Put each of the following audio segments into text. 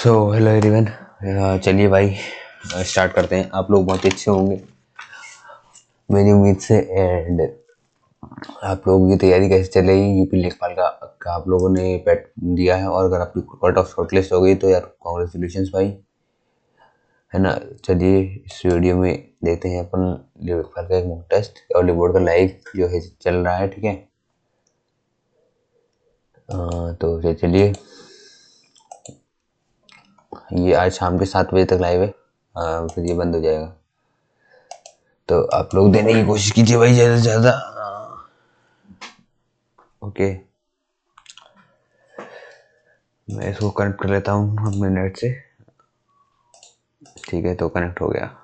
So hello everyone. चलिए भाई start करते हैं। आप लोग बहुत अच्छे होंगे मेरी उम्मीद से। एंड आप लोगों की तैयारी कैसे चल रही है? यूपी लेखपाल का आप लोगों ने पेट दिया है, और अगर आपकी कट ऑफ शॉर्टलिस्ट हो गई तो यार कॉन्ग्रेचुलेशंस भाई, है ना। चलिए इस वीडियो में देखते हैं अपन लेखपाल का एक मॉक टेस्ट और बोर्ड का लाइव जो है चल रहा है, ठीक है। तो चलिए, ये आज शाम के 7 बजे तक लाइव है, फिर ये बंद हो जाएगा। तो आप लोग देने की कोशिश कीजिए भाई ज़्यादा से ज़्यादा। ओके, मैं इसको कनेक्ट कर लेता हूँ अपने नेट से। ठीक है, तो कनेक्ट हो गया।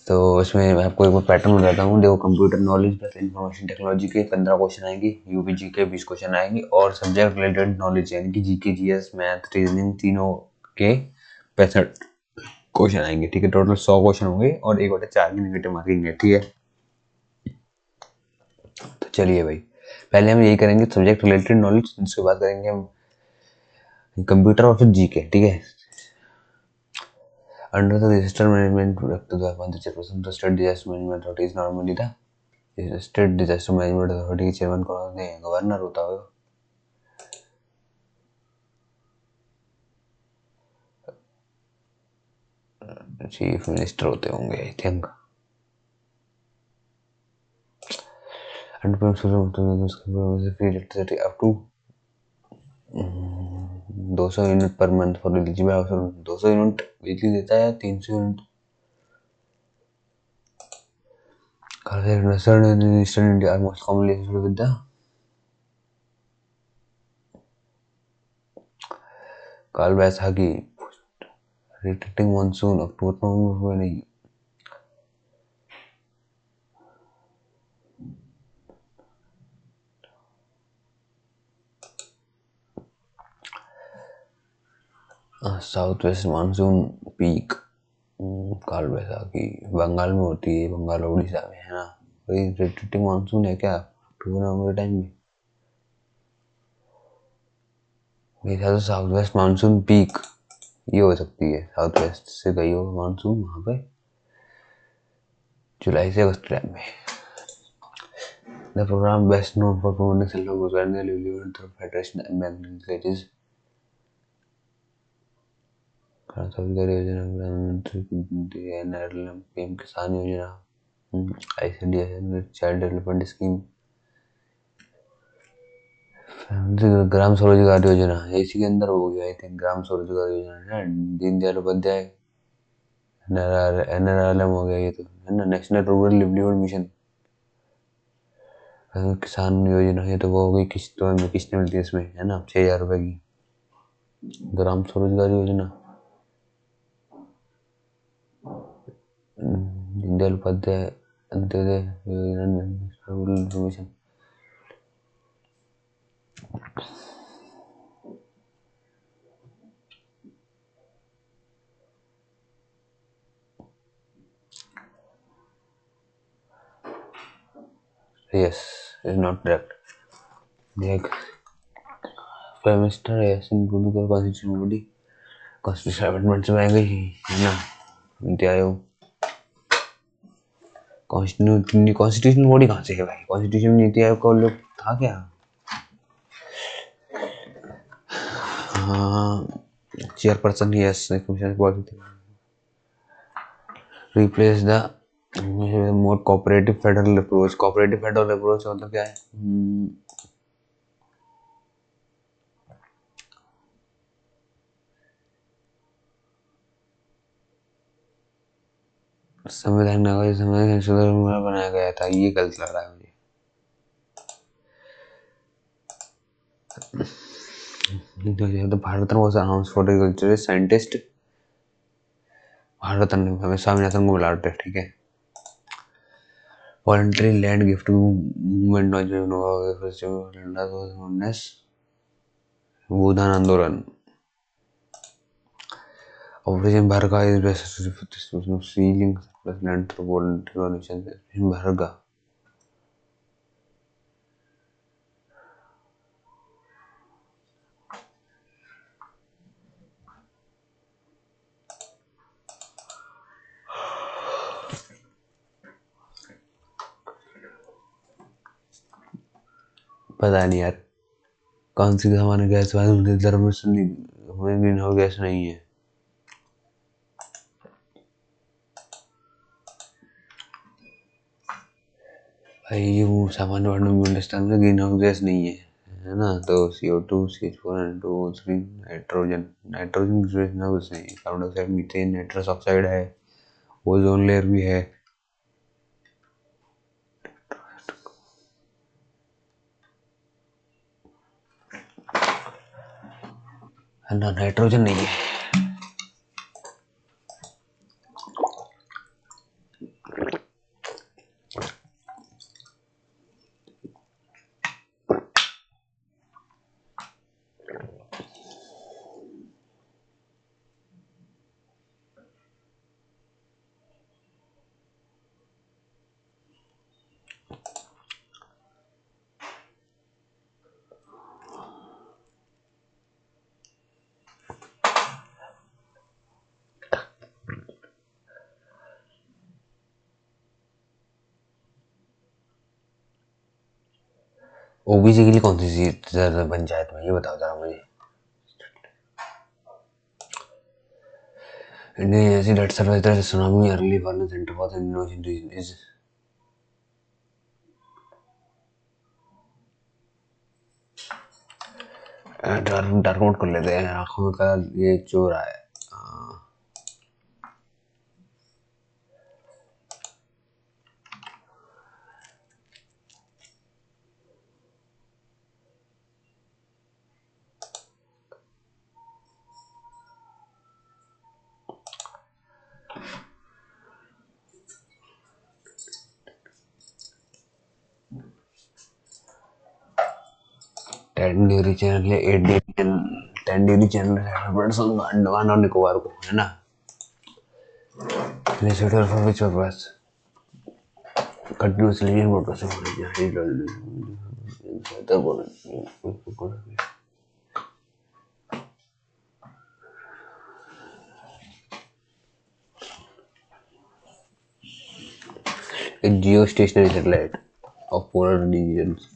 तो इसमें मैं आपको एक पैटर्न बताता हूँ। देखो, computer knowledge plus information technology के 15 क्वेश्चन आएंगे, यूपीजी के 20 क्वेश्चन आएंगे, और सब्जेक्ट रिलेटेड नॉलेज यानी कि जीके, जीएस, मैथ, रीजनिंग तीनों के 65 क्वेश्चन आएंगे। ठीक है, टोटल 100 क्वेश्चन होंगे और 1/4 की नेगेटिव मार्किंग है। ठीक है, तो चलिए भाई, पहले हम यही करेंगे सब्जेक्ट रिलेटेड नॉलेज, उसके बाद करेंगे हम कंप्यूटर और फिर जीके। ठीक है। Under the disaster management act of the chairperson, the state disaster management authority is normally the state disaster management authority के चेयरमैन कौन होते हैं? गवर्नर होता होगा, चीफ मिनिस्टर होते होंगे I think. Free electricity up to 200 unit per month for eligible house. 200 unit बिजली देता है या 300 unit? Eastern India are most commonly associated with the call Baisakhi, रिटेक्टिंग monsoon, अक्टूबर में नहीं। साउथ वेस्ट मानसून पीक, काल बैसाखी बंगाल में होती है, बंगाल और उड़ीसा में, है ना। वही रिटेक्टिंग मानसून है क्या अक्टूबर नवंबर के टाइम में? मेरे ख्याल से साउथ वेस्ट मानसून पीक ये हो सकती है, साउथ वेस्ट से गई हो मानसून वहाँ पे जुलाई से अगस्त टाइम में। The programme best known for promoting self employment through federation magnetises योजना, प्रधानमंत्री NRLM, PM Kisan Yojana, ICDS child development scheme, Gram Swarozgar Yojana, इसी के अंदर हो गया आई थिंक। ग्राम स्वरोजगार योजना है, दीनदयाल उपाध्याय, एनआरएलएम हो गया ये तो, है ना। नेशनल रूरल लिवलीहुड मिशन, किसान योजना, ये तो वो हो गई किस्तों में, किस्तें मिलती है इसमें, है ना, 6,000 रुपए की। ग्राम स्वरोजगार योजना, दीनदयाल उपाध्याय अंत्योदय योजना, rural mission. Yes, is not correct. देख, प्राइम मिनिस्टर यासिन गुरु का कॉन्स्टिट्यूशन बॉडी, कॉन्स्टिट्यूशन अमेंडमेंट से आएगा ही, है ना। नीति आयोग, कॉन्स्टिट्यूशन बॉडी कहाँ से है भाई? कॉन्स्टिट्यूशन नीति आयोग का लोग था क्या? हाँ, chairperson, yes, commission policy. Replace the more cooperative federal approach. Cooperative federal approach मतलब क्या है? संविधान नागरिक संविधान संशोधन बनाया गया था, ये गलत लग रहा है मुझे। तो भारत में arms for agriculture scientist, Bharat हमें स्वामीनाथन को बुला रहे, ठीक है। वॉलंटरी लैंड गिफ्ट मूवमेंट, भूदान आंदोलन, ऑपरेशन भरका सीलिंग प्रेसिडेंट वॉल्टर भरगा। पता नहीं यार कौन सी हमारे गैस वाले धर्म में ग्रीन हाउस गैस नहीं है। भाई ये वो सामान्य वर्ड में अंडरस्टैंड में ग्रीन हाउस गैस नहीं है ना। तो CO2 CH4 N2O3 nitrogen green house नहीं है। Carbon dioxide methane nitrous oxide है। ओजोन लेयर भी है ना। नाइट्रोजन नहीं है। ओबीसी के लिए कौन सी सीट पंचायत में, ये बताओ जरा मुझे। इंडियन एजेंसी डेट सर्विस से tsunami early warning centre for innovation is dark mode कर लेते हैं। आंखों में कलर ये चोर आया। टेन डिग्री चैनल है 8 degree channel 10 degree channel Andaman और निकोबार को है ना। For which purpose continuously a geostationary satellite of polar regions.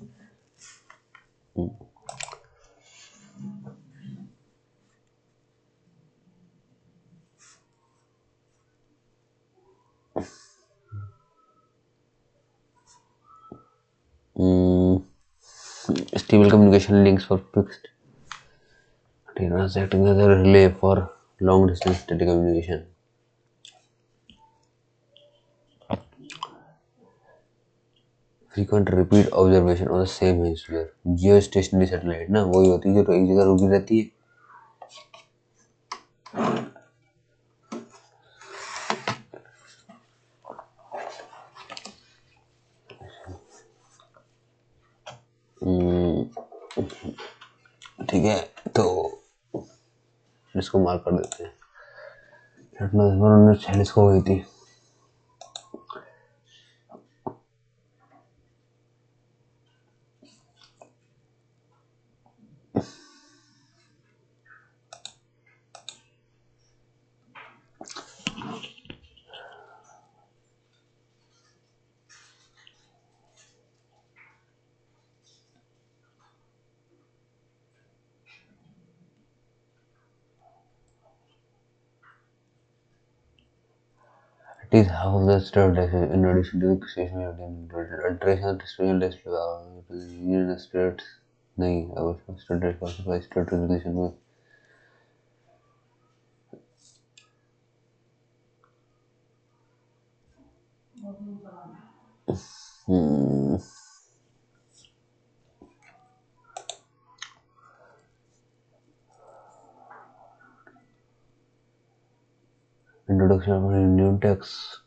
Stable communication links for fixed antennas acting as a relay for long distance data communication. Frequent repeat observation on the same hemisphere. Geostationary satellite ना वही होती है जो एक जगह रुकी रहती है। ठीक है तो इसको मार्क कर देते हैं। 1946 को हुई थी। It is half of the state in addition to the stationary alteration distribution union states नहीं अब स्टेट क्लासिफाई स्टेट रेजोल्यूशन में introduction of a new tax.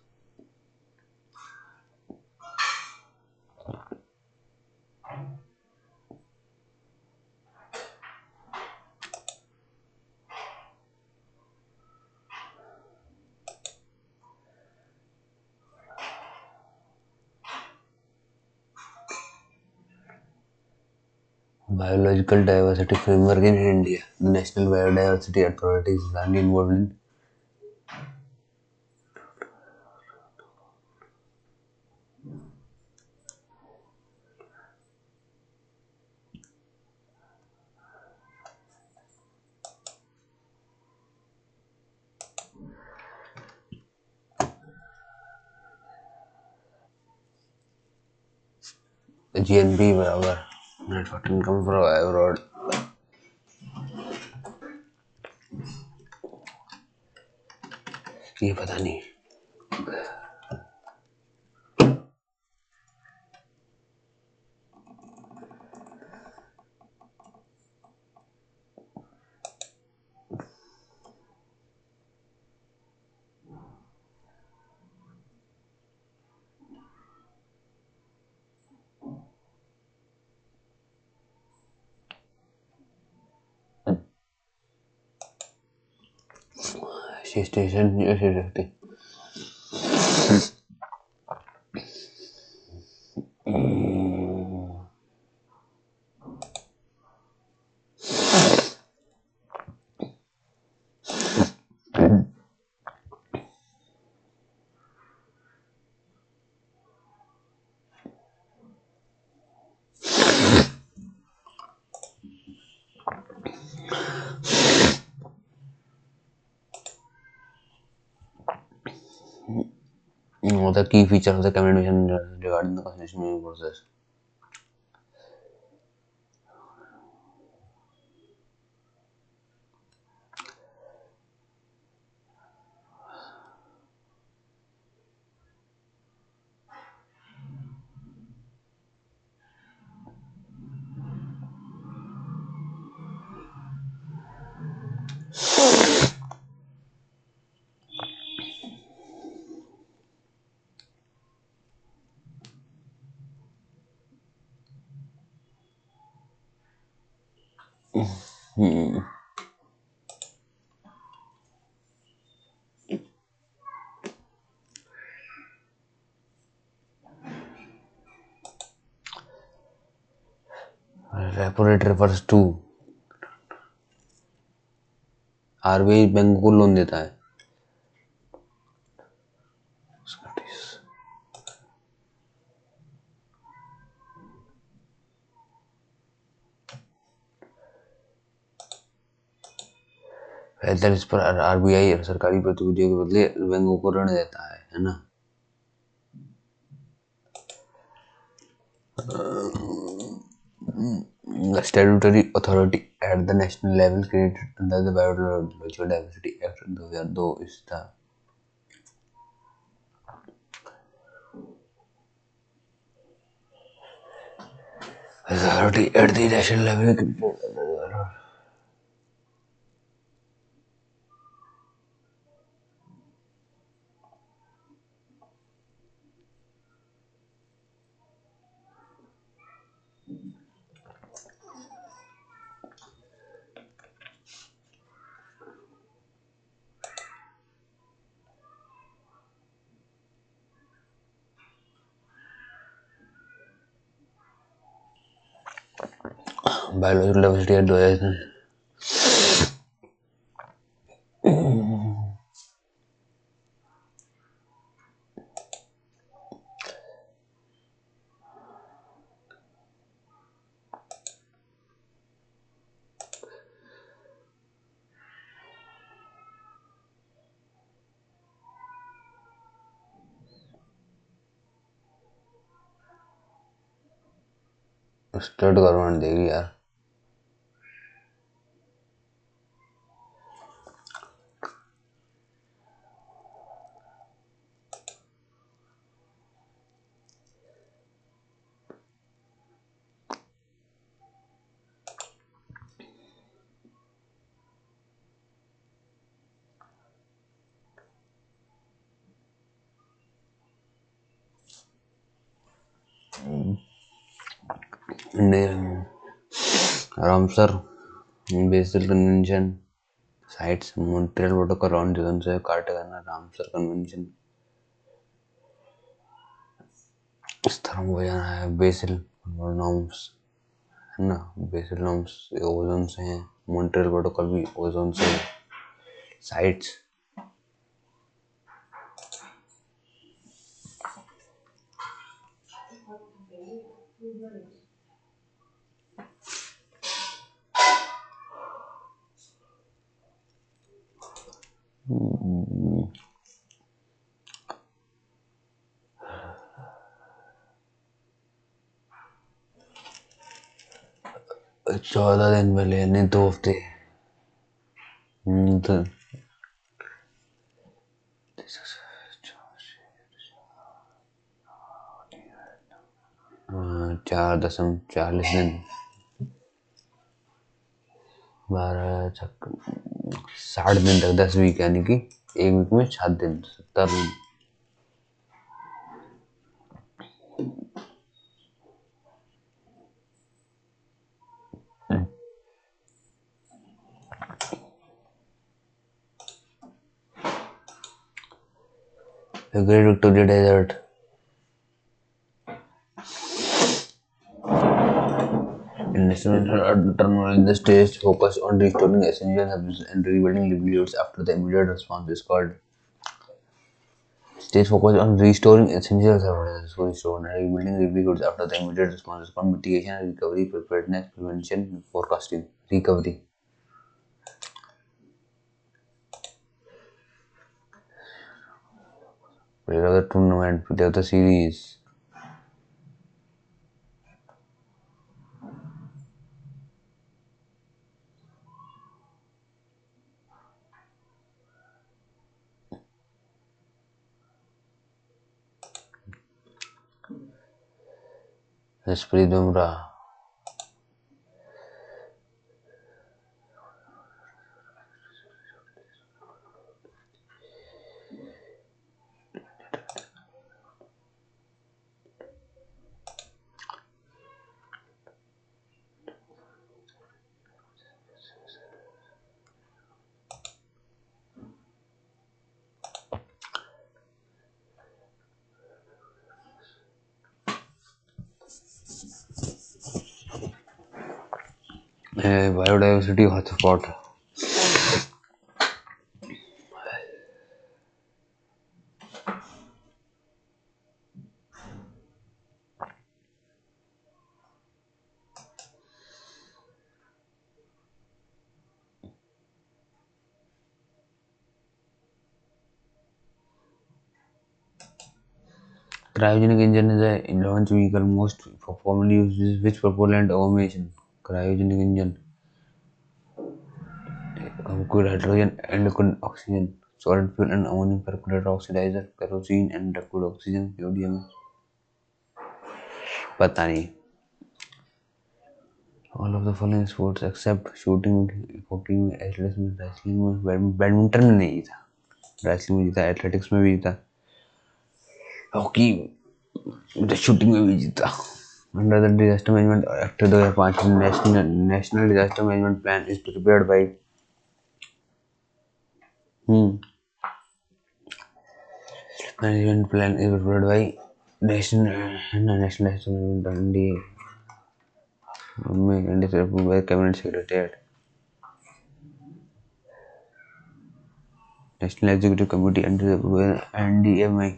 Biological diversity framework in India. The National Biodiversity Authority is largely involved in GNP बराबर net what income from abroad. ये पता नहीं. She station university. The key feature of the communication regarding the constitutional process. Repo rate refers to RBI bank को loan देता है. इस पर RBI सरकारी प्रतिभूतियों के बदले बैंकों को ऋण देता है ना. The statutory authority at the national level created under the Biological Diversity Act 2002 is the authority at the national level created under the Biological Diversity Act 2000. State government देगी यार. Ramsar BECIL convention sites Montreal protocol on जीवन से कार्टेगन Ramsar convention स्थलों को जाना है BECIL norms है ना। बेसिक नॉर्म्स ओजोन से हैं, मॉन्ट्रियल प्रोटोकॉल भी ओजोन से, साइट्स हम्म, 14 दिन पहले यानी 2 हफ्ते। तो 4.40 दिन, 60 दिन तक, 10 वीक यानी कि एक वीक में 7 दिन, 70 दिन। The Great Victoria Desert. In national terminology, the stage focus on restoring essential services and rebuilding livelihoods after the immediate response is called stage focus on restoring essential services and rebuilding livelihoods after the immediate response is called mitigation and recovery, preparedness, prevention, forecasting, recovery. Player of the tournament, player of the series. Jasprit Bumrah. Biodiversity hotspot. Cryogenic engine is a launch vehicle most commonly used with propellant automation. Cryogenic engine could hydrogen and liquid oxygen, solid fuel and ammonium perchlorate oxidizer, kerosene and liquid oxygen, sodium. पता नहीं. All of the following sports except shooting, hockey में, athletics में, wrestling में, badminton में नहीं था, wrestling में जीता, athletics में भी जीता, हॉकी शूटिंग में भी जीता. Under the Disaster Management Act 2005, National Disaster Management Plan is prepared by Management Plan is prepared by National Disaster Management and is approved by Cabinet Secretariat. National Executive Committee and is approved by NDMI.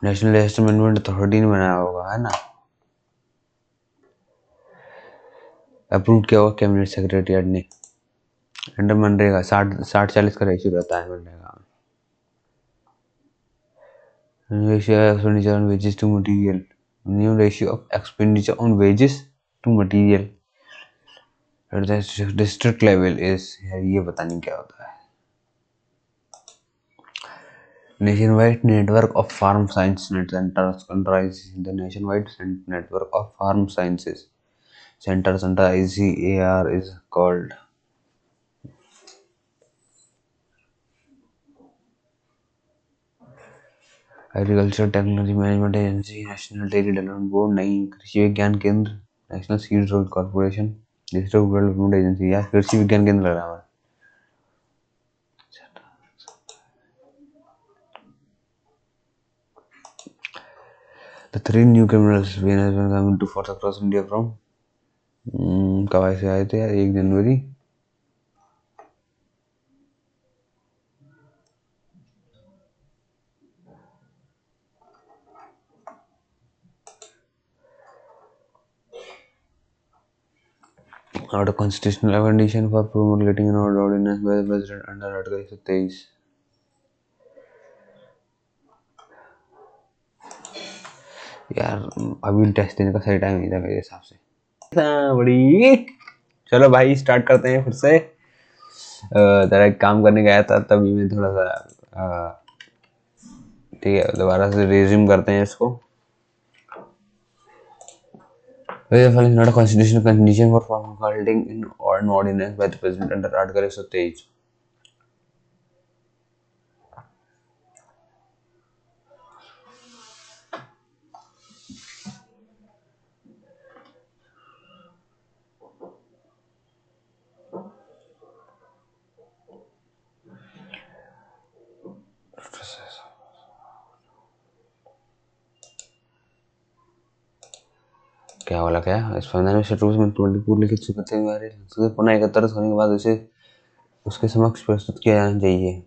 National disaster management authority ने बनाया होगा, है ना. Approve किया होगा cabinet secretariat ने. Under MNREGA 60-40 का ratio रहता है MNREGA. Ratio of expenditure on wages to material, new ratio of expenditure on wages to material at the district level is, ये पता नहीं क्या होता है. Nationwide network of farm science centers comprises the nationwide network of farm sciences centers under ICAR is called Agriculture Technology Management Agency, National Dairy Development Board नहीं, कृषि विज्ञान केंद्र, national seeds corporation, district development agency. यार कृषि विज्ञान केंद्र लग रहा है. The three new criminals when has been coming to force across India from कब ऐसे आए थे यार 1 जनवरी out of constitutional condition for promulgating an ordinance by the president under Article 123 यार अभी टेस्ट देने का सही टाइम नहीं था मेरे हिसाब से बड़ी चलो भाई स्टार्ट करते हैं फिर से जरा एक काम करने गया था तभी मैं थोड़ा सा ठीक है दोबारा से रिज्यूम करते हैं इसको not a constitutional condition for promulgating an ordinance by the president under Article 123 क्या वाला क्या इस संविधान में शेड्यूल में 24 लिखित स्वीकृति द्वारा संसद पुनः एकत्र होने के बाद उसे उसके समक्ष प्रस्तुत किया जाना चाहिए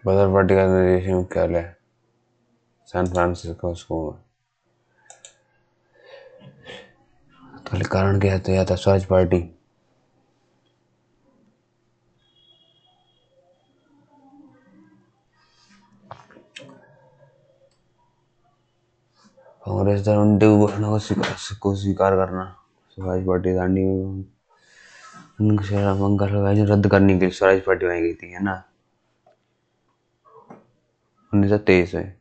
बदर पार्टी का निर्देश मुख्यालय सैन फ्रांसिस्को स्कूल तो कारण क्या था या था स्वराज पार्टी कांग्रेस दांडी घोषणा को स्वीकार करना स्वराज पार्टी दांडी मंगल आयोजन रद्द करने के लिए स्वराज पार्टी बनाई गई थी है ना 1923 में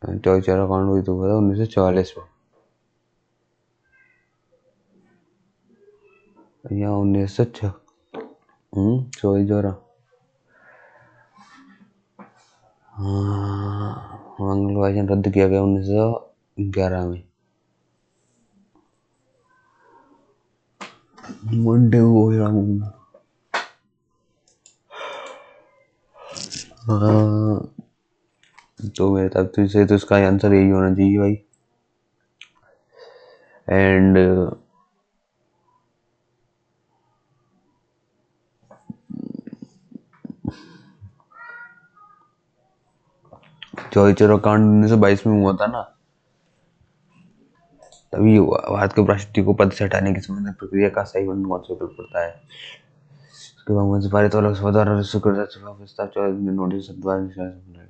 24 अकाउंट हुई तो 1944 में या 1906 24 मंगल आयोजन रद्द किया गया 1911 में मंडे हो गया तो मेरे तरफ से तो इसका आंसर यही होना चाहिए भाई एंड 24 कांड 1922 में हुआ था ना तभी हुआ भारत के उपराष्ट्रपति को पद से हटाने की संबंधित प्रक्रिया का सही वर्णन कौन से विकल्प पड़ता है इसके बाद मुझे पारित वाला द्वारा स्वीकृत प्रस्ताव 24 में नोटिस द्वारा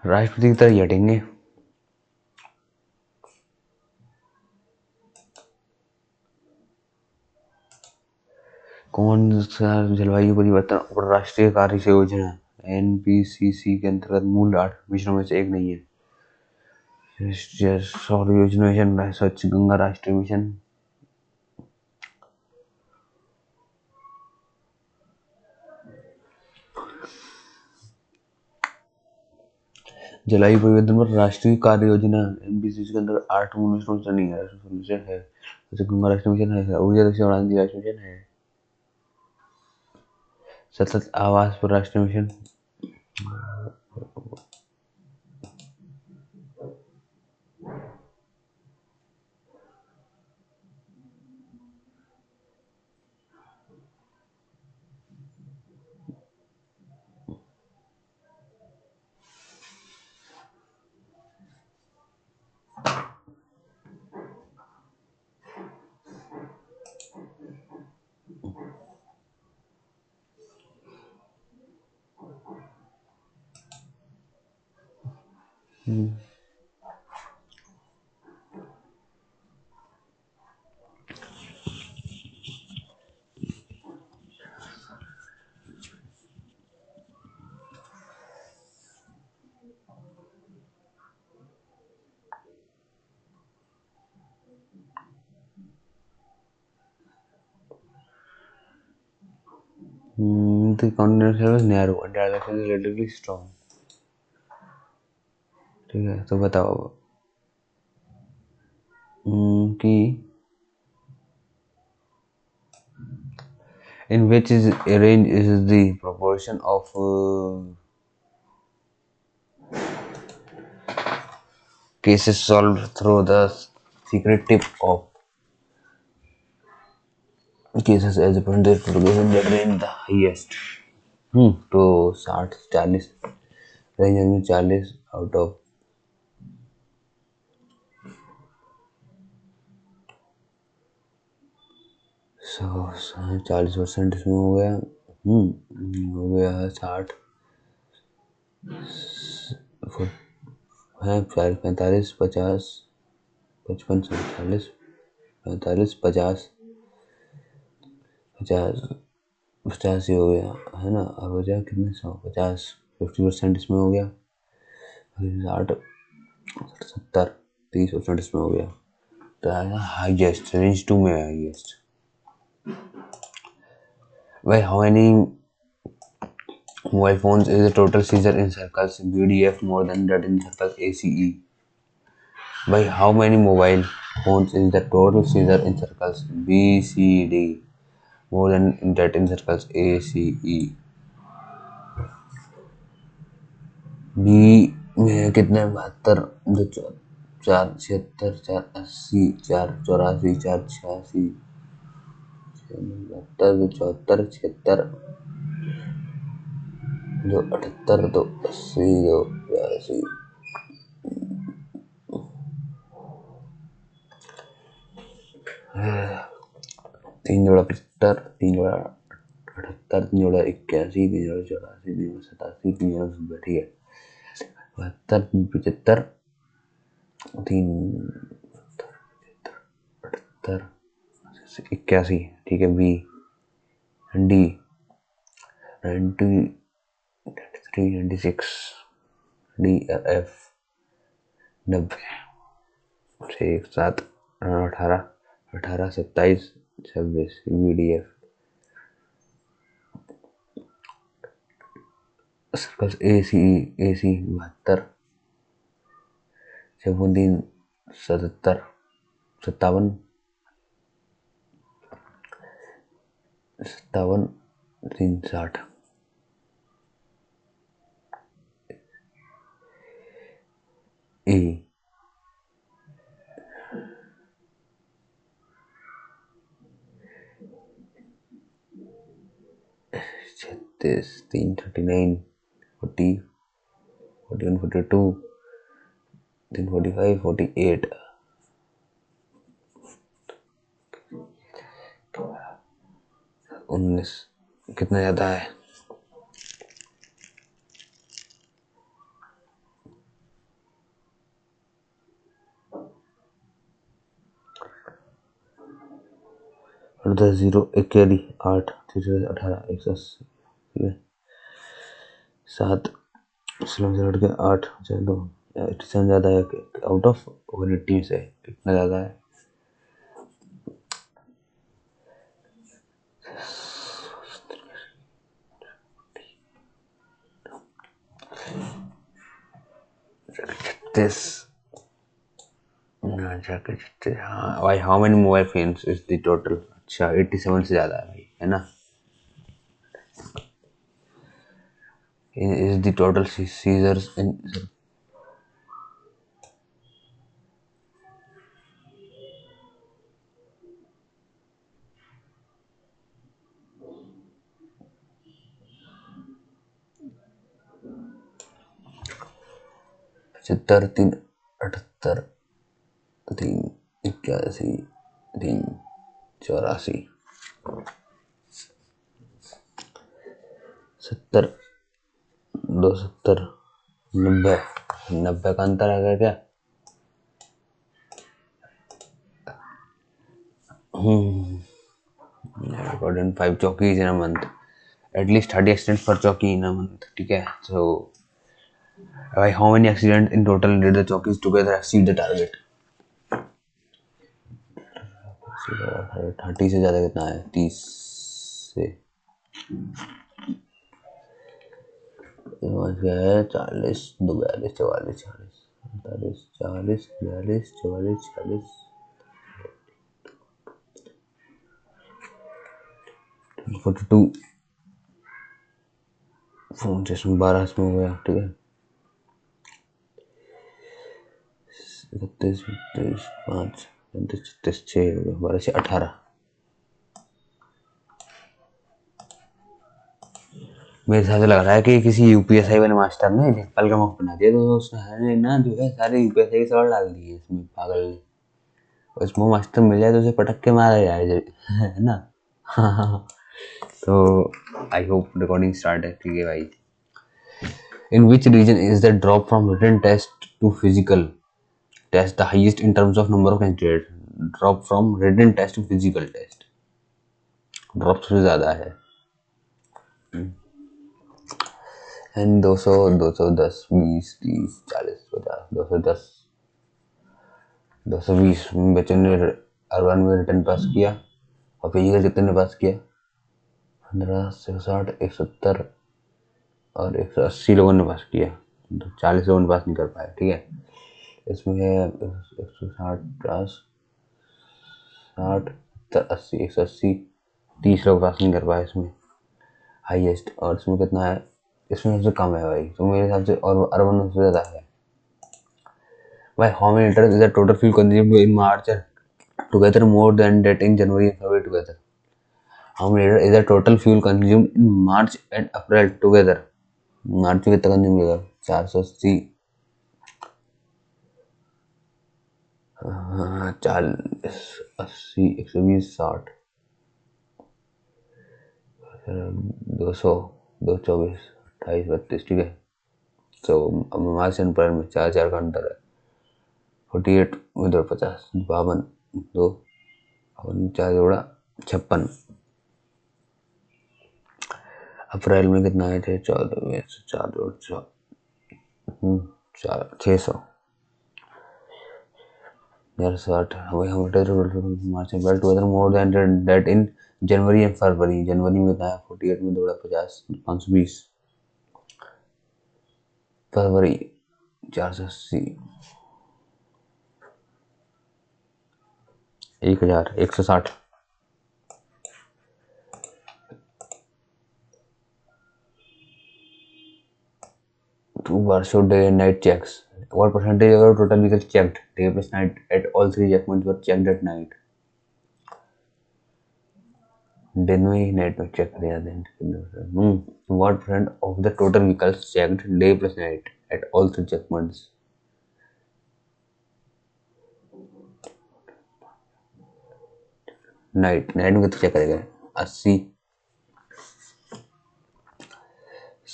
राष्ट्रपति की तरह ही हटेंगे कौन सा जलवायु परिवर्तन और राष्ट्रीय कार्य योजना एनपीसीसी के अंतर्गत मूल 8 मिशनों में से एक नहीं है सौर योजना मिशन स्वच्छ गंगा राष्ट्रीय मिशन जलवायु परिवर्तन पर राष्ट्रीय कार्य योजना एनपीसीसी के अंतर्गत 8 मूल मिशनों से नहीं है मिशन है स्वच्छ गंगा राष्ट्रीय मिशन है ऊर्जा दक्षिण राष्ट्रीय मिशन है सतत आवास पर राष्ट्रीय mission The continental shelf is narrow and direction is relatively strong. ठीक है, तो बताओ कि in which is range is the proportion of cases solved through the secret tip of cases as a percentage population that range the highest. तो 60-40 range में 40 out of 40% इसमें हो गया। हो गया है 60 है 40 45 50 55 47 45 50 50 85 हो गया है ना। और हो जाए कितने 150 50% इसमें हो गया 60 70 30% इसमें हो गया। तो हाईएस्ट रेंज 2 में हाईएस्ट। भाई how many mobile phones is the total seizure in circles BDF more than that in circles ACE. By how many mobile phones is the total seizure in circles BCD more than that in circles ACE? B में कितने 72 दो 4 76 4 80 4 84 4 86 72 दो 74 76 दो 78 दो 80 दो 82 3 जोड़ा 75 3 जोड़ा 78 3 जोड़ा 81 3 जोड़ा 84 3 जोड़ा 87 3 जोड़ा 90 ठीक है 72 75 3 78 81 ठीक है B D 90 93 96 D F 90 6 7 18 18 27 26 B D F circles A C 72 17 77 57 57 360 A 36 339 40 41 42 345 48 19 कितना ज़्यादा है और 10 0 एक कैरी 8 18 180 ठीक है 7 स्लम से हट के 8 चलो 87 ज़्यादा है आउट ऑफ 180 से कितना ज़्यादा है this हाँ भाई how many mobile phones is the total अच्छा 87 से ज़्यादा है भाई है ना is the total seizures in 75 3 78 3 81 3 84 70 270 90 90 का अंतर आ गया क्या? According 5 chowkis in a month, at least 30 accidents per chowki in a month, ठीक है। सो भाई how many accident in total did the chowkis together exceed the target? 30 से ज़्यादा कितना है? 30 से क्या है? 40, 42, 44, 46, 40, 42, 44, 44, 42 फोन से 12 इसमें हो गया, ठीक है। 31, 32, 5, 35, 36, 6 हो गया, 12 से 18। मेरे हिसाब से लग रहा है कि किसी यूपीएसआई वाले मास्टर ने लेखपाल का मुख बना दिया, तो उसने ना जो है सारे यूपीएसआई के सवाल डाल दिए इसमें, पागल ने। उसमें मास्टर मिल जाए तो उसे पटक के मारा जाए, है ना। तो आई होप रिकॉर्डिंग स्टार्ट है, ठीक है भाई। In which region is the drop from written test to physical test the highest in terms of number of candidate? Drop from written test to physical test, drop सबसे ज्यादा है। And 200, 210, 20, 30, 40, 50, 210, 220 बच्चों ने urban में रिटर्न पास किया, और physical कितने ने पास किया? 15, 160, 170 और 180 लोगों ने पास किया, तो 40 लोगों ने पास नहीं कर पाए, ठीक है। इसमें है 160 प्लस 60, 80, 180, 30 लोग पास नहीं कर पाए इसमें हाईएस्ट। और इसमें कितना है? इसमें सबसे कम है भाई, तो मेरे हिसाब से और अर्बन में सबसे ज़्यादा है भाई। How many litre is the total fuel consumed in March together more than that in January and February together? How many liter is the total fuel consumed in March and April together? मार्च में कितना consume होगा? 480, 40, 80, 120, 60, 200, 224, 28, 32, ठीक है। तो मार्च and April में 4 का अंतर है। 48 में 250, 52, 2 4 जोड़ा 56। अप्रैल में कितना आए थे? 14 में 4 जोड़ 600, 60। March April together more than that in January and February. जनवरी में कितना है? 48 में 250, 520, फरवरी 480, 1000, 160। Two bars show day and night checks. What percentage of total vehicles checked day plus night at all 3 checkpoints were checked at night? दिन में ही night में check किया जाते हैं। What percent of the total vehicles checked day plus night at all 3 checkpoints? Night में कितना check करेगा? 80,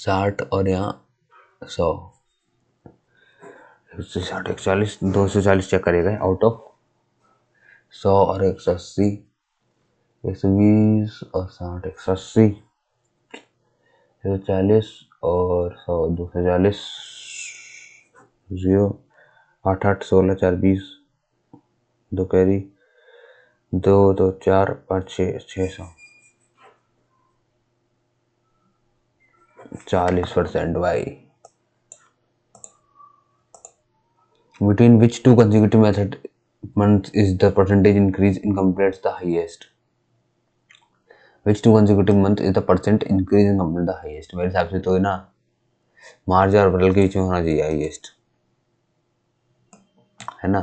60 और यहाँ 100, 160, 140, 240 चेक करेगा आउट ऑफ 100 और 180, 120 और 60, 180, 140 और 100, 240, 0, 8, 8, 16, 4, 20, 2 कैरी, 2, 2, 4, 5, 6, 600, 40% भाई। Between which two consecutive method months is the percentage increase in complaints the highest? Which two consecutive month is the percent increase in complaint the highest? मेरे हिसाब से तो ना मार्च और अप्रैल के बीच में होना चाहिए हाईएस्ट, है ना।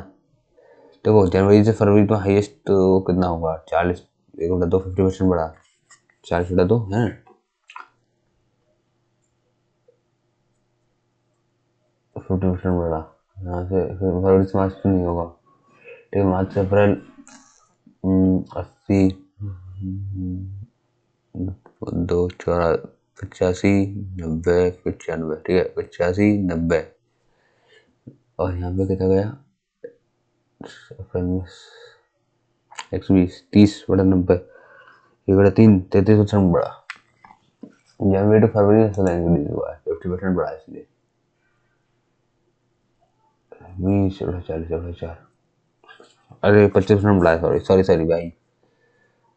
देखो जनवरी से फरवरी में हाईएस्ट तो कितना होगा? 40, 1/2, 50% बढ़ा, 40/2 है, 50% बढ़ा। यहाँ से फिर फरवरी से मार्च तो नहीं होगा, ठीक है। मार्च से अप्रैल 80, 2, 4, 85, 90, 95, ठीक है। 85, 90, और यहाँ पे कितना गया 120 30/90 1/3 33% बढ़ा। जनवरी टू फरवरी इंक्रीज हुआ है 50% बढ़ा इसलिए 20/40/4 अरे 25% बढ़ा सॉरी सॉरी सॉरी भाई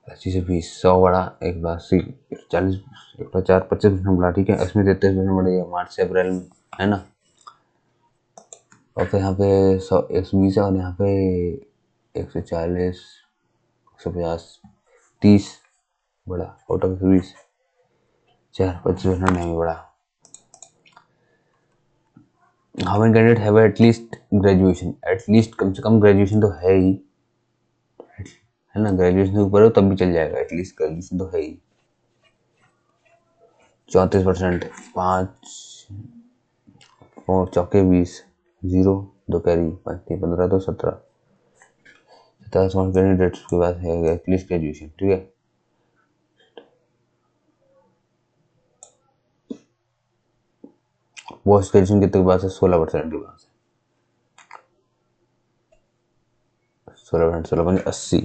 80 से 20 100 बढ़ा 1/80 40 1/4 25% बढ़ा ठीक है। इसमें 33% बढ़ेगा मार्च से अप्रैल में है ना। और फिर यहाँ पे 100 120 है और यहाँ पे 140 150 30 बढ़ा आउट ऑफ 120 4 25% नहीं बढ़ा। How many candidate have at least graduation at least कम से कम ग्रेजुएशन तो है ही है ना। ग्रेजुएशन से ऊपर हो तब भी चल जाएगा एटलीस्ट ग्रेजुएशन तो है ही 34% 5 और चौके 20 0 2 कैरी 15 तो 17 17 कैंडिडेट्स के पास है एटलीस्ट ग्रेजुएशन ठीक है। पोस्ट ग्रेजुएशन कितने के पास है 16% के पास है 16% 16 80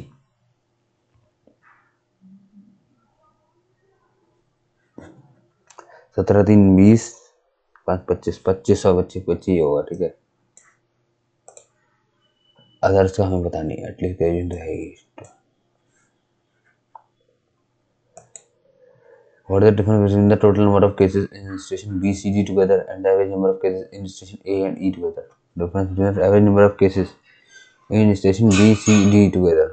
17 3 20 5 25 2500 25 होगा ठीक है। अदर्स का हमें पता नहीं एटलीस्ट ग्रेजुएशन तो है ही। What is the difference between the total number of cases in station B, C, D together and the average number of cases in station A and E together? Difference between the average number of cases in station B, C, D together.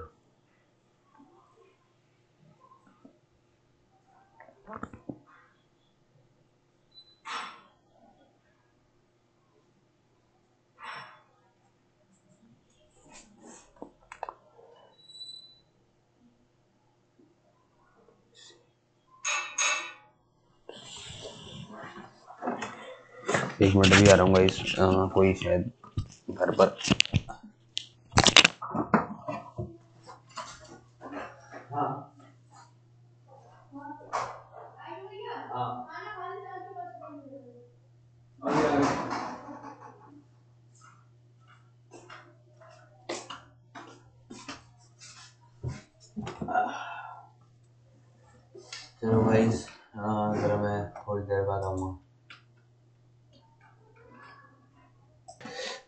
एक minute भी आ रहा हूँ guys कोई शायद घर पर चलो guys जरा मैं थोड़ी देर बाद आऊँगा।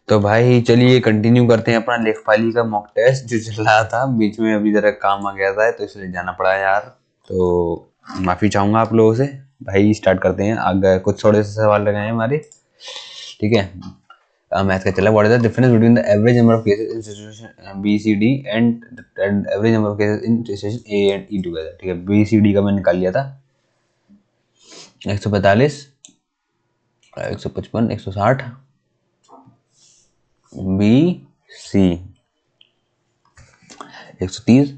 तो भाई चलिए कंटिन्यू करते हैं अपना लेखपाली का मॉक टेस्ट जो चल रहा था बीच में अभी जरा काम आ गया था तो इसलिए जाना पड़ा यार। तो माफ़ी चाहूँगा आप लोगों से। भाई स्टार्ट करते हैं आगे कुछ थोड़े से सवाल लगाए हैं हमारे ठीक है। मैथ का चला what is the difference between the average number of cases in situation B C D and average number of cases in situation A and E together ठीक है। बी सी डी का मैंने निकाल लिया था 145 155 160 बी सी 130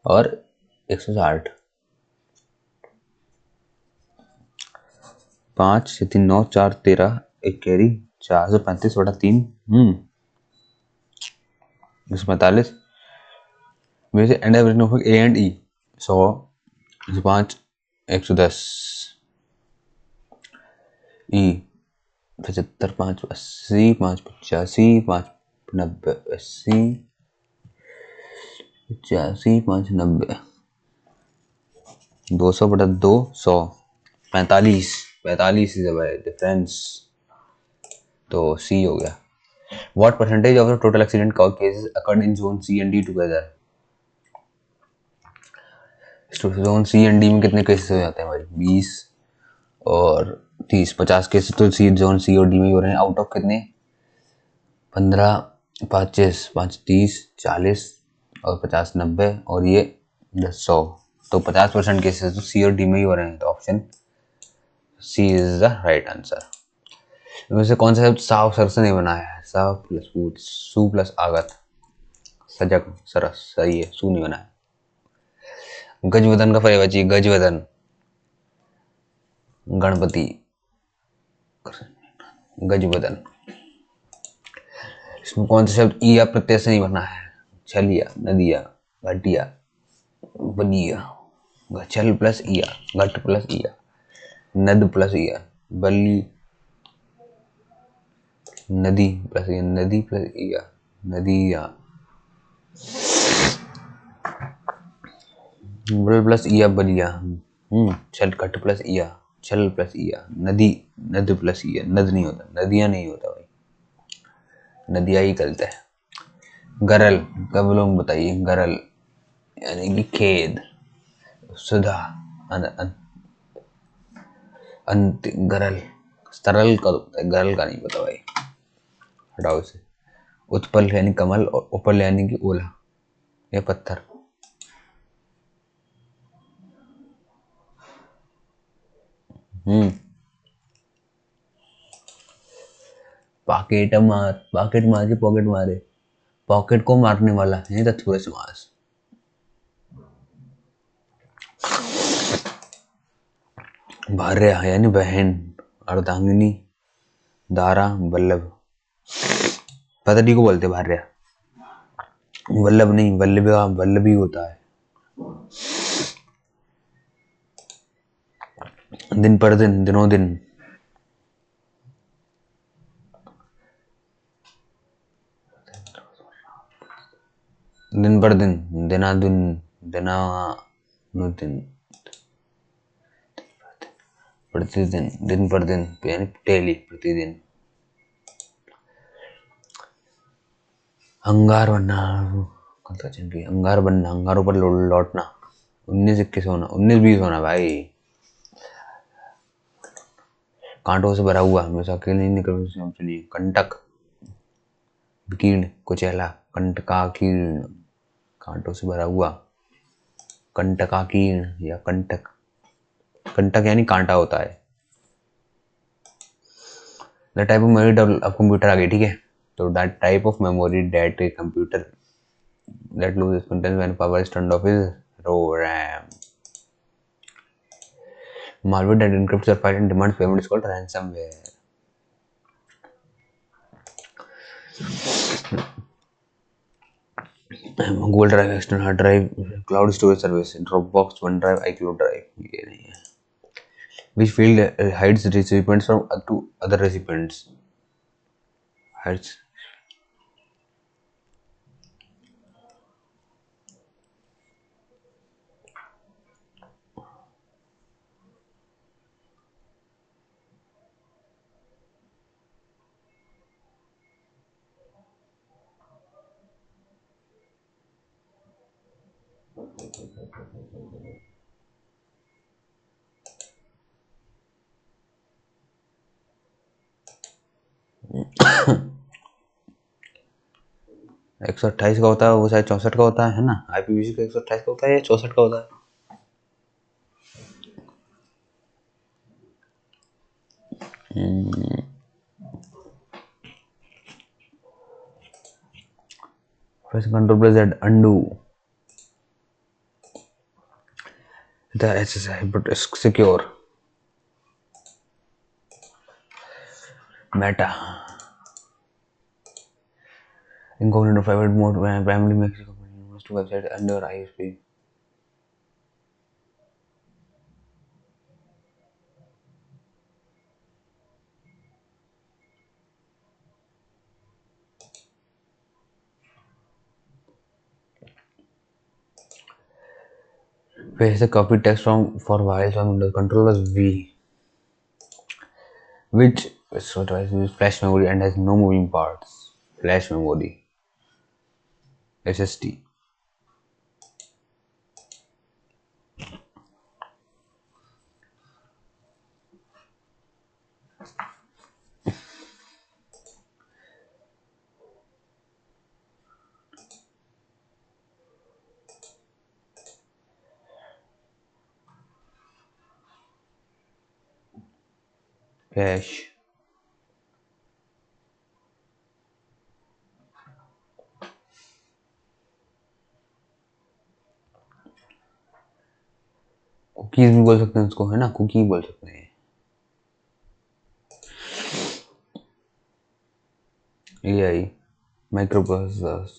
और 160 5 6 3 9 4 13 एक carry 435/3 245 में से and average of A and E 100 5 110 E 75 5 80 5 85 5 90 80 85 5 90 200/2 100 45 45 is a difference तो सी हो गया। What percentage of the total accident cases occurred in zone C and D together. Zone C and D में कितने cases हो जाते हैं भाई 20 और 30 50 केसेस तो सी जोन सी और डी में हो रहे हैं आउट ऑफ कितने 15 25 5 30 40 और 50 90 और ये 10 100 तो 50% केसेस तो सी और डी में ही हो रहे हैं तो option C is the right answer. इनमें से कौन सा शब्द साव सर से नहीं बना है साव प्लस फूड सू प्लस आगत सजग सरस सही है सू नहीं बना है। गजवदन का पर्यायवाची गजवदन गणपति गजवदन। इसमें कौन सा शब्द ईया प्रत्यय से नहीं बना है छलिया नदिया घटिया बलिया छल प्लस ईया घट प्लस ईया नद प्लस ईया बली नदी प्लस या नदी प्लस या नदी या बल प्लस या बलिया छल खट प्लस या छल प्लस या नदी नद प्लस या नद नहीं होता, नदियां नहीं होता भाई, नदियां ही गलत है। गरल कब लोग बताइए, गरल यानी कि खेद, सुधा, अंत, गरल तरल का होता है, गरल का नहीं पता भाई, हटाओ इसे। उत्पल यानी कमल और उपल यानी कि ओला या पत्थर। पॉकेट मार के पॉकेट मारे, पॉकेट को मारने वाला नहीं तत्पुरुष समास। भार्या यानी बहन, अर्धांगिनी, दारा, वल्लभ, पतली को बोलते भार्या, वल्लभ नहीं, वल्लभी होता है। दिन पर दिन, दिनों दिन, दिन पर दिन, दिनादुन, दिनानुदिन, प्रतिदिन, दिन पर दिन यानी डेली, प्रतिदिन। अंगार बनना, अंगार बनना, अंगारों पर लौटना, 19-21 होना, 19-20 होना भाई। कांटों से भरा हुआ, हमेशा अकेले नहीं निकल चलिए। कंटक, विकीर्ण, कुचैला, कंटकाकीर्ण, कांटों से भरा हुआ, कंटकाकीर्ण या कंटक, कंटक यानी कांटा होता है। द टाइप ऑफ मेमोरी अब कंप्यूटर आ गई, ठीक है। तो that type of memory that a computer that loses content when power is turned off is RAM. Malware that encrypts your file and demands payment is called ransomware. Google Drive, external hard drive, cloud storage service, Dropbox, OneDrive, iCloud Drive, ये नहीं है। Which field hides recipients from to other recipients? Hides. एक सौ अट्ठाईस का होता है, वो शायद 64 का होता है ना। IPv6 का 128 का होता है या 64 का होता है। Press Control plus Z, undo. The SSI but secure. Meta. Incognito private mode primarily makes most websites under ISP. Paste the copy text from for files on Windows. Control plus V. Which device uses flash memory and has no moving parts? Flash memory. SSD. Cache. Cookies भी बोल सकते हैं उसको, है ना, cookie बोल सकते हैं। AI microprocessors.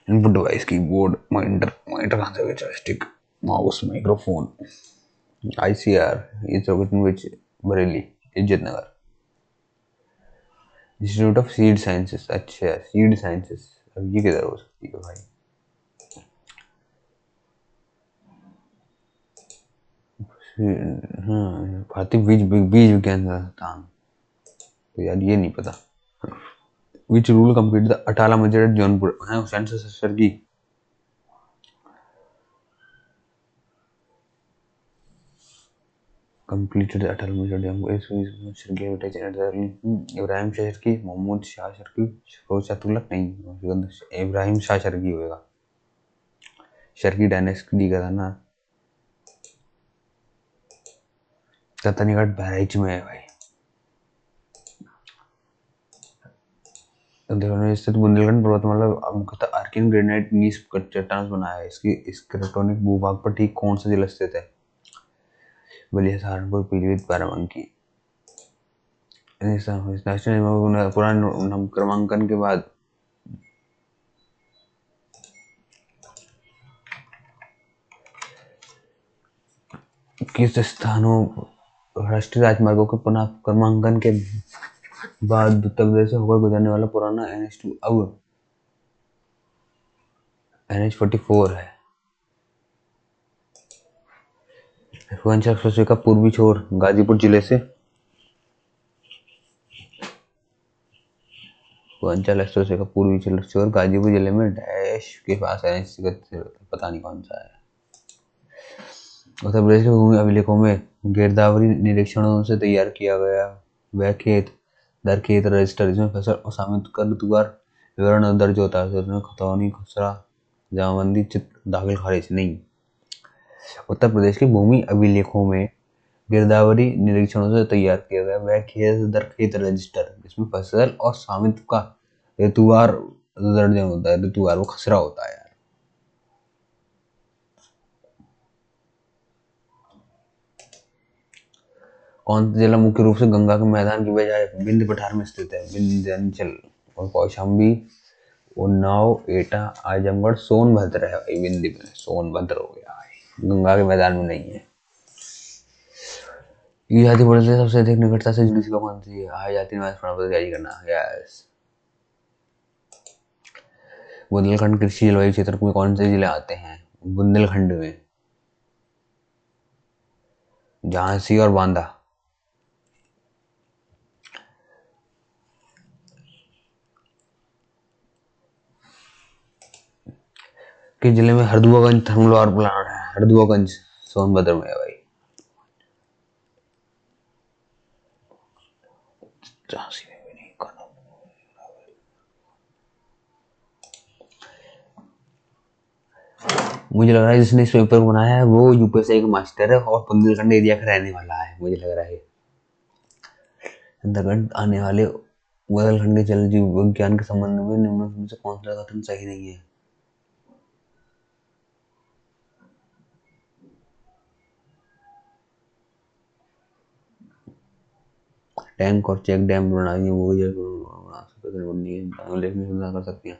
Input device, keyboard, monitor कहाँ से, joystick, mouse, microphone, ICR is located in which Bareilly इज्जत नगर इंस्टीट्यूट ऑफ सीड साइंसेस अच्छा सीड साइंसेस अब ये किधर हो सकती है भाई हाँ भारतीय बीज बीज विज्ञान संस्थान तो यार ये नहीं पता which rule complete the Atala Masjid Jaunpur है हुसैन सर की completed Atal Major Ibrahim Shah Sharqi Mohammad Shah Sharqi Firoz Shah Tughlaq नहीं इब्राहिम शाह शर्की होएगा शर्की डायनेस्टी का था ना कतनीघाट बहराइच में है भाई देखो स्थित बुंदेलखंड पर्वतमाला मुख्यतः आर्कियन ग्रेनाइट नीस चट्टान से बना है इसकी स्क्लेरोटोनिक भूभाग पर ठीक कौन सा जिला स्थित है बलिया सहारनपुर पीलीभीत बाराबंकी नेशनल पुराने क्रमांकन के बाद किस स्थानों राष्ट्रीय राजमार्गों के पुनः क्रमांकन के बाद उत्तर प्रदेश से होकर गुजरने वाला पुराना NH2 अब NH44 है पूर्वांचल एक्सप्रेसवे का पूर्वी छोर गाजीपुर जिले से पूर्वांचल एक्सप्रेसवे का पूर्वी छोर गाजीपुर जिले में डैश के पास पता नहीं कौन सा है उत्तर प्रदेश के भूमि अभिलेखों में गिरदावरी निरीक्षणों से तैयार किया गया वह खेत दर खेत रजिस्टर इसमें फसल और शामिल कर ऋतुवार विवरण दर्ज होता है उसमें खतौनी खसरा जमाबंदी चित्र दाखिल खारिज नहीं उत्तर प्रदेश के भूमि अभिलेखों में गिरदावरी निरीक्षणों से तैयार किया गया वह खेत दर खेत रजिस्टर इसमें फसल और स्वामित्व का ऋतुवार दर्ज होता है ऋतुवार वो खसरा होता है यार कौन सा जिला मुख्य रूप से गंगा के मैदान की बजाय विंध्य पठार में स्थित है विंध्याचल और कौशाम्बी उन्नाव एटा आजमगढ़ सोनभद्र है भाई विंध्य में सोनभद्र हो गया है गंगा के मैदान में नहीं है ये जाति बढ़ने से सबसे अधिक निकटता से जुड़ी कौन सी है आय जाति निवास प्रमाण पत्र जारी करना यस बुंदेलखंड कृषि जलवायु क्षेत्र में कौन से जिले आते हैं बुंदेलखंड में झांसी और बांदा के जिले में हरदुआगंज थर्मल पावर प्लांट है हरदुआगंज सोनभद्र में है भाई झांसी में भी नहीं करना मुझे लग रहा है जिसने इस पेपर बनाया है वो यूपीएससी का मास्टर है और बुंदेलखंड एरिया का रहने वाला है मुझे लग रहा है अंतर्गत आने वाले बुंदेलखंड के जल जीव विज्ञान के संबंध में निम्नलिखित में से कौन सा कथन सही नहीं है टैंक और चेक डैम बनानी है वो लेकिन कर सकती हैं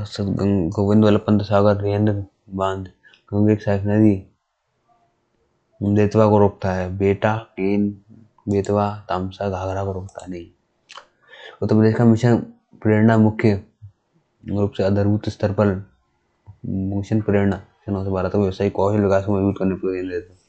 गोविंद वल्लभ पंत सागर रेंद्र बांध गंगे की सहायक नदी बेतवा को रोकता है बेटा टेन बेतवा तामसा घाघरा को रोकता नहीं उत्तर प्रदेश का मिशन प्रेरणा मुख्य रूप से आधारभूत स्तर पर मिशन प्रेरणा 9 से 12 तक व्यवसायिक कौशल विकास को मजबूत करने पर ध्यान देता है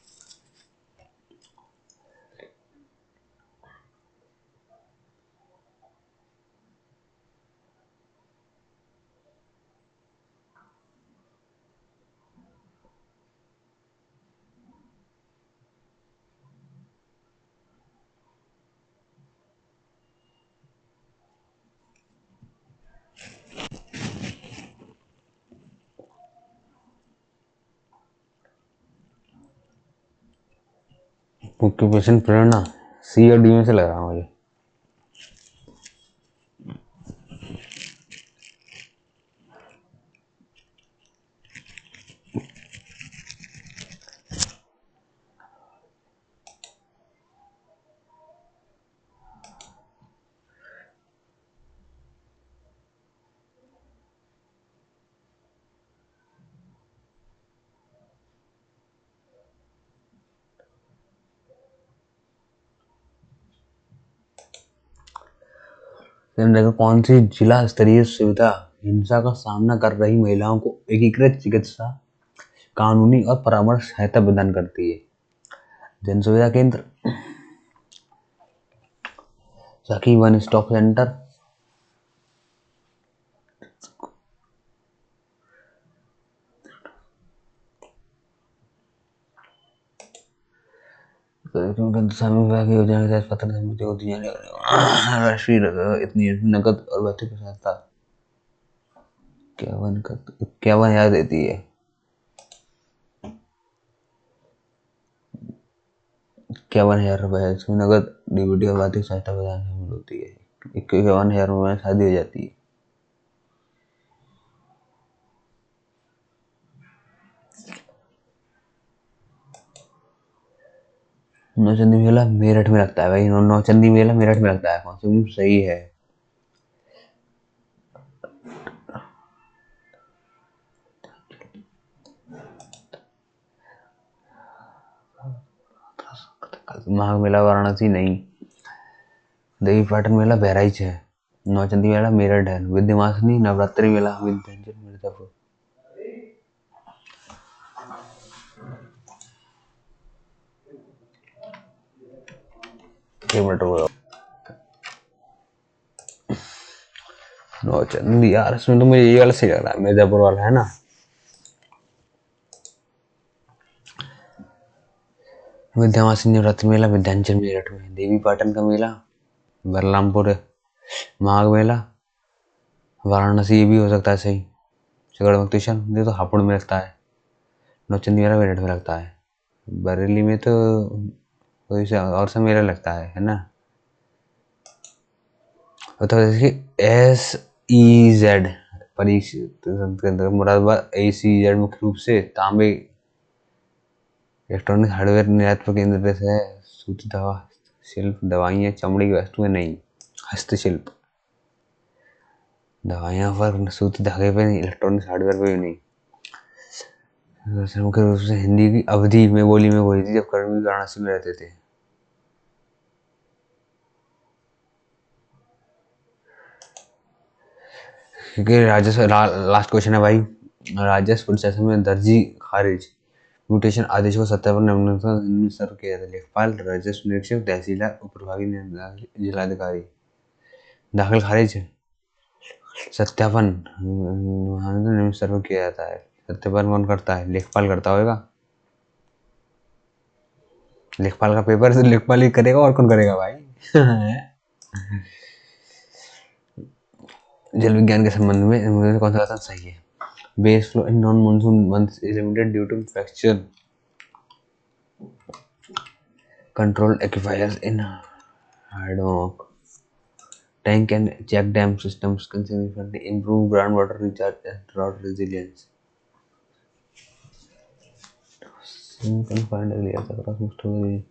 मुख्य मिशन प्रेरणा C और D में से लग रहा है मुझे श्रीनगर कौन सी जिला स्तरीय सुविधा हिंसा का सामना कर रही महिलाओं को एकीकृत चिकित्सा, कानूनी और परामर्श सहायता प्रदान करती है? जन सुविधा केंद्र, सखी वन स्टॉप सेंटर, स्वामी विवेक योजना के तहत पत्र समिति को दी जाने वाली राष्ट्रीय इतनी नकद और भौतिक सहायता 51,000 देती है। 51,000 रुपए इसमें नकद, डीबीटी और भौतिक सहायता प्रदान शामिल होती है। 51,000 रुपए में शादी हो जाती है। नौचंदी मेला मेरठ में लगता है भाई। नौचंदी मेला मेरठ में लगता है। कौन सी सही है? माघ मेला वाराणसी नहीं, देवी पाटन मेला बहराइच है, नौचंदी मेला मेरठ है, विंध्यवासिनी नवरात्रि मेला विंध्याचल मिर्जापुर। एक मिनट रुको। नौचंदी यार, इसमें तो मुझे ये वाला सही लग रहा है, मिर्जापुर वाला है ना। विंध्यवासिनी नवरात्रि मेला विंध्याचल मेरठ में, देवी पाटन का मेला बलरामपुर है, माघ मेला वाराणसी, ये भी हो सकता है सही। गढ़मुक्तेश्वर ये तो हापुड़ में लगता है। नौचंदी मेला मेरठ में लगता है। बरेली में तो कोई सा और सा मेला लगता है ना। तो SEZ परीक्षित मुरादाबाद ACZ मुख्य रूप से तांबे इलेक्ट्रॉनिक हार्डवेयर निर्यात पर केंद्रित है। सूती दवा शिल्प, दवाइयाँ, चमड़ी की वस्तुएं नहीं। हस्तशिल्प, दवाइयाँ पर, सूती धागे पे नहीं, इलेक्ट्रॉनिक हार्डवेयर पे भी नहीं। मुख्य रूप से हिंदी की अवधि में बोली में हुई थी जब कर्मी वाराणसी में रहते थे। क्योंकि राजस्व लास्ट क्वेश्चन है भाई। राजस्व प्रशासन में दर्जी खारिज म्यूटेशन आदेश को सत्यापन सर्व किया था। लेखपाल, राजस्व निरीक्षक, तहसीलदार, उपप्रभागी, जिलाधिकारी। दाखिल खारिज, सत्यापन सर्व किया जाता है। सत्यापन कौन करता है? लेखपाल करता होगा। लेखपाल का पेपर तो लेखपाल ही करेगा, और कौन करेगा भाई? जल विज्ञान के संबंध में कौन सा कथन सही है? Base flow in non monsoon months is limited due to fracture controlled aquifers in Haddock. Tank and check dam systems can significantly improve groundwater recharge and drought resilience. Confined areas across most of the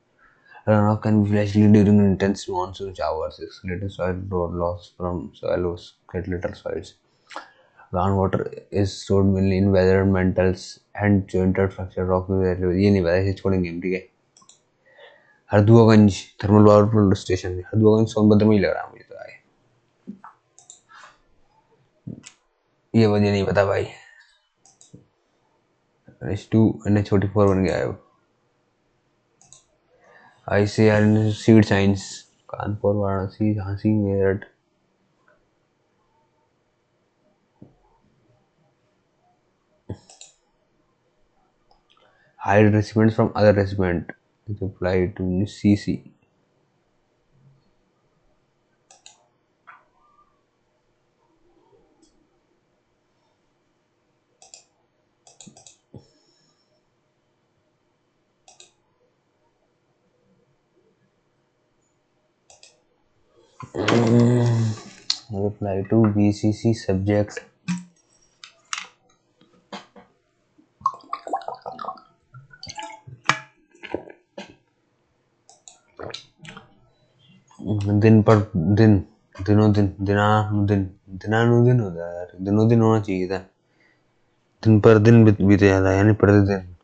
runoff can be flashy during intense monsoon showers, escalating soil loss from shallows, little soils. Groundwater is stored mainly in weathered mantles and jointed fractured rock. ये नहीं पता, इसे छोड़ेंगे ठीक है। Harduaganj thermal power station, Harduaganj Sonbhadra में ही लग रहा है मुझे तो आए। ये मुझे नहीं पता भाई। H2 NH44 बन गया है। ICAR seed science, Kanpur, Varanasi, Jhansi, Meerut. Hide recipients from other recipient is applied to CC. Reply to BCC subject. दिन पर दिन, दिनों दिन, दिनानुदिन, दिनानुदिन होता है यार, दिनों दिन होना चाहिए था। दिन पर दिन बीते जाता है, यानी प्रतिदिन।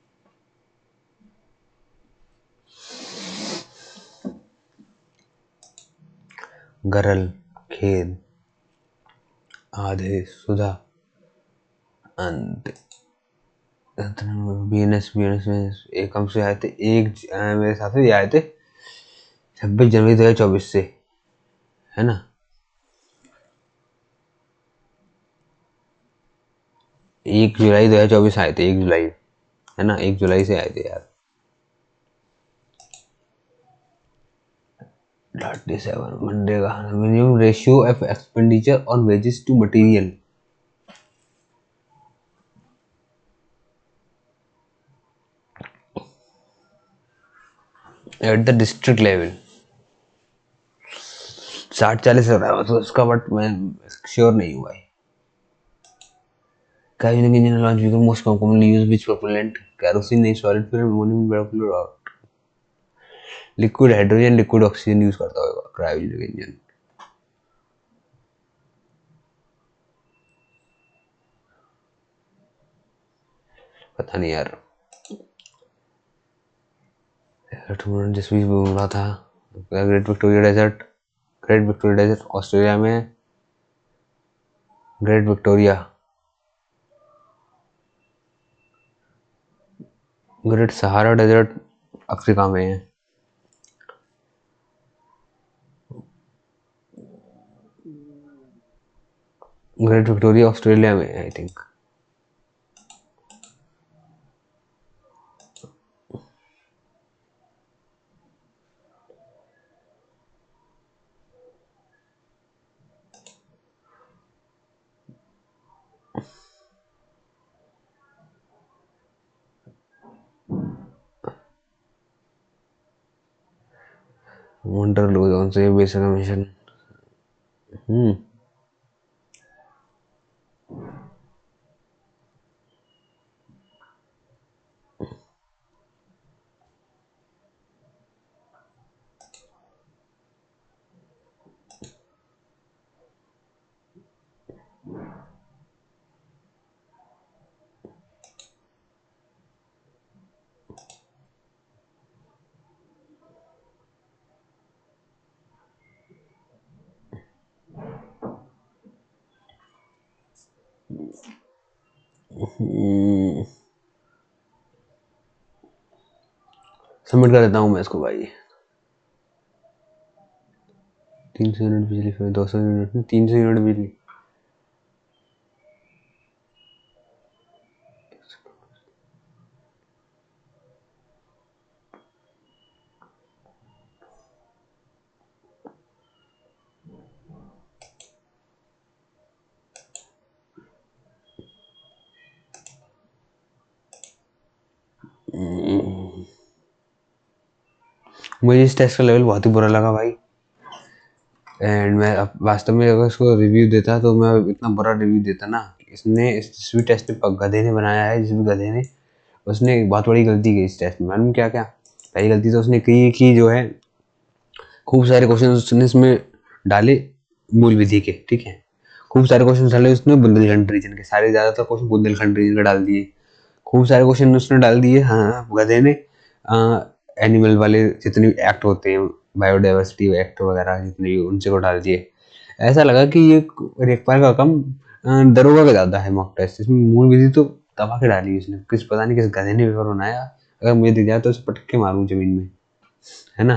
गरल, खेद, आधे सुधा अंत बीएनएस बीएनएस में एक कम से आए थे मेरे साथ ही आए थे 26 जनवरी 2024 से, है ना। 1 जुलाई 2024 आए थे, 1 जुलाई, है ना, 1 जुलाई से आए थे यार। 37 MNREGA minimum ratio of expenditure on wages to material at the district level 60-40 हो रहा है तो उसका, बट मैं श्योर नहीं हुआ है। Cryogenic engine launch vehicle most commonly used which propellant kerosene नहीं सॉलिड फ्यूल अमोनियम बायोफ्यूल और liquid hydrogen liquid oxygen use करता होगा क्रायोजेनिक इंजन। पता नहीं यार, जिस भी बोल रहा था। ग्रेट विक्टोरिया डेजर्ट ऑस्ट्रेलिया में, ग्रेट सहारा डेजर्ट अफ्रीका में है। ग्रेट विक्टोरिया ऑस्ट्रेलिया में आई थिंक। वंडरलू जोन से बेसिक मिशन। सबमिट कर देता हूँ मैं इसको भाई। 300 यूनिट बिजली, फिर 200 यूनिट, 300 यूनिट बिजली। मुझे इस टेस्ट का लेवल बहुत ही बुरा लगा भाई। एंड मैं वास्तव में अगर इसको रिव्यू देता तो मैं इतना बुरा रिव्यू देता ना। इसने जिस भी टेस्ट में गधे ने बनाया है, जिस भी गधे ने, उसने एक बहुत बड़ी गलती की इस टेस्ट में। मालूम क्या क्या? पहली गलती तो उसने की कि जो है खूब सारे क्वेश्चन उसने इसमें डाले मूल विधि के, ठीक है। खूब सारे क्वेश्चन डाले उसने बुंदेलखंड रीजन के, सारे ज़्यादातर क्वेश्चन बुंदेलखंड रीजन के डाल दिए। खूब सारे क्वेश्चन उसने डाल दिए, हाँ, गधे ने एनिमल वाले जितने एक्ट होते हैं, बायोडाइवर्सिटी एक्ट वगैरह जितने भी, उनसे को डाल दिए। ऐसा लगा कि ये लेखपाल का कम दरोगा का ज़्यादा है मॉक टेस्ट। इसमें मूल विधि तो दबा के डाली उसने, पता नहीं किस गधे ने पेपर बनाया। अगर मुझे दिख जाए तो उसे पटक के मारूं जमीन में, है ना।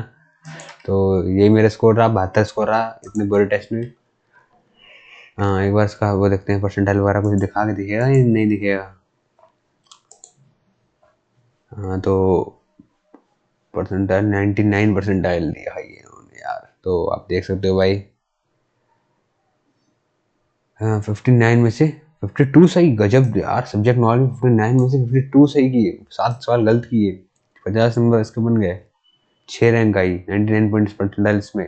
तो यही मेरा स्कोर रहा, 72 स्कोर रहा इतने बुरे टेस्ट में। हाँ, एक बार इसका वो देखते हैं, परसेंटाइल वगैरह कुछ दिखा के दिखेगा या नहीं दिखेगा। हाँ, तो परसेंटाइल 99 परसेंटाइल दिया है इन्होंने यार। तो आप देख सकते हो भाई, 59 में से 52 सही। गजब यार, सब्जेक्ट नॉलेज 59 में से 52 सही किए, 7 सवाल गलत किए, 50 नंबर इसके बन गए, 6 रैंक आई, 99 पॉइंट्स परसेंटाइल इसमें।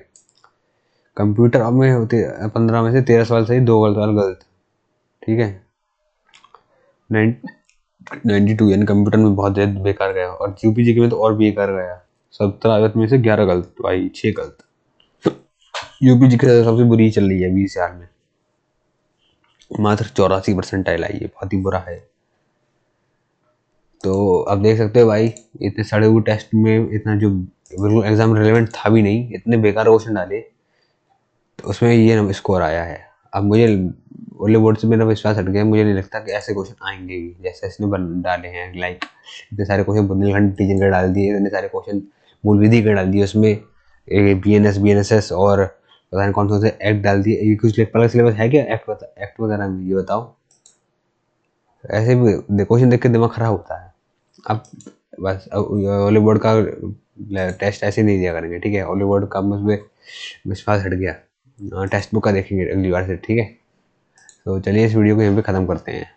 कंप्यूटर अब में होते 15 में से 13 सवाल सही, 2 गलत सवाल गलत, ठीक है। 92 यानी कंप्यूटर में बहुत ज्यादा बेकार गया। और यूपीजी के में तो और बेकार गया, 17 में से 11 गलत भाई, 6 गलत। यूपीजी की सबसे बुरी चल रही है 20 साल में, मात्र 84 परसेंटाइल आई है, बहुत ही बुरा है। तो अब देख सकते हो भाई, इतने सड़े हुए टेस्ट में इतना जो बिल्कुल एग्जाम रिलेवेंट था भी नहीं, इतने बेकार क्वेश्चन डाले, तो उसमें ये स्कोर आया है। अब मुझे ओले बोर्ड से मेरा विश्वास हट गया, मुझे नहीं लगता कि ऐसे क्वेश्चन आएंगे ही जैसे इसने बन डाले हैं। लाइक इतने सारे क्वेश्चन बुंदेलखंड रीजन के डाल दिए, इतने सारे क्वेश्चन मूल विधि के डाल दिए, उसमें BNS BNSS और पता नहीं कौन से एक्ट डाल दिए। ये कुछ लेखपाल का सिलेबस है क्या एक्ट वगैरह में, ये बताओ। ऐसे भी क्वेश्चन देख के दिमाग खराब होता है। अब बस ओले बोर्ड का टेस्ट ऐसे नहीं दिया करेंगे, ठीक है। ओले बोर्ड का मुझमें विश्वास हट गया। टेक्स्ट बुक का देखेंगे अगली बार से, ठीक है। तो चलिए इस वीडियो को यहीं पे ख़त्म करते हैं।